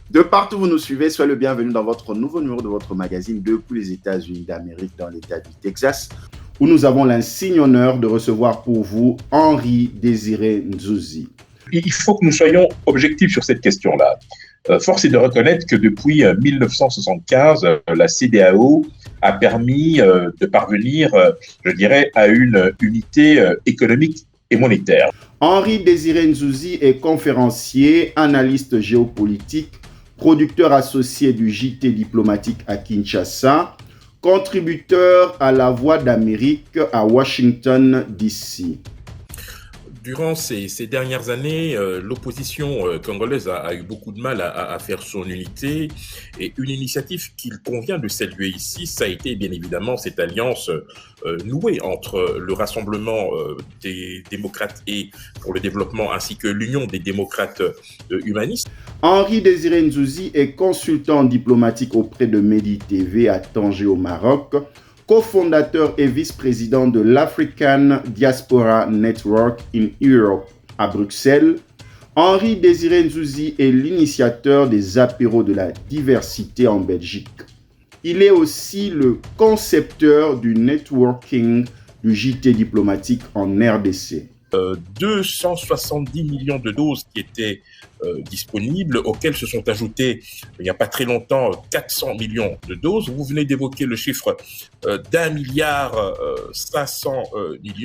De partout où vous nous suivez, soyez le bienvenu dans votre nouveau numéro de votre magazine depuis les États-Unis d'Amérique dans l'État du Texas, où nous avons l'insigne honneur de recevoir pour vous Henri Désiré Nzuzi. Il faut que nous soyons objectifs sur cette question-là. Force est de reconnaître que depuis 1975, la CEDEAO a permis de parvenir, je dirais, à une unité économique et monétaire. Henri Désiré Nzuzi est conférencier, analyste géopolitique, producteur associé du JT diplomatique à Kinshasa, contributeur à La Voix d'Amérique à Washington, D.C. Durant ces dernières années, l'opposition congolaise a eu beaucoup de mal à faire son unité, et une initiative qu'il convient de saluer ici, ça a été bien évidemment cette alliance nouée entre le Rassemblement des démocrates et pour le développement ainsi que l'Union des démocrates humanistes. Henri Désiré Nzuzi est consultant diplomatique auprès de Medi TV à Tanger au Maroc, cofondateur et vice-président de l'African Diaspora Network in Europe à Bruxelles. Henri Désiré Nzuzi est l'initiateur des apéros de la diversité en Belgique. Il est aussi le concepteur du networking du JT diplomatique en RDC. 270 millions de doses qui étaient disponibles, auxquelles se sont ajoutés, il n'y a pas très longtemps, 400 millions de doses. Vous venez d'évoquer le chiffre d'1,5 milliard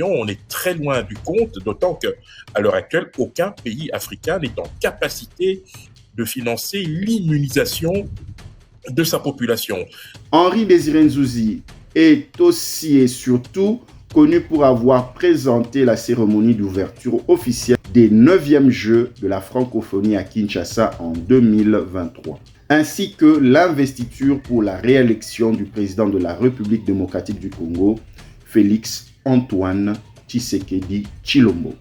On est très loin du compte, d'autant qu'à l'heure actuelle, aucun pays africain n'est en capacité de financer l'immunisation de sa population. Henri Désiré Nzuzi est aussi et surtout connu pour avoir présenté la cérémonie d'ouverture officielle des 9e Jeux de la francophonie à Kinshasa en 2023, ainsi que l'investiture pour la réélection du président de la République démocratique du Congo, Félix Antoine Tshisekedi Tshilombo.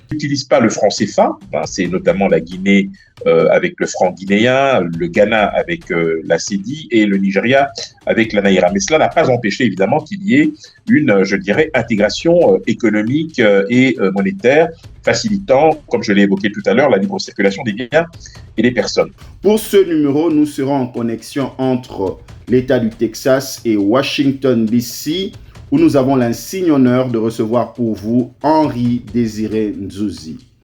N'utilise pas le franc CFA, c'est notamment la Guinée avec le franc guinéen, le Ghana avec la cédille et le Nigeria avec la naira. Mais cela n'a pas empêché évidemment qu'il y ait une, je dirais, intégration économique et monétaire facilitant, comme je l'ai évoqué tout à l'heure, la libre circulation des biens et des personnes. Pour ce numéro, nous serons en connexion entre l'État du Texas et Washington, D.C., où nous avons l'insigne honneur de recevoir pour vous Henri Désiré Nzuzi.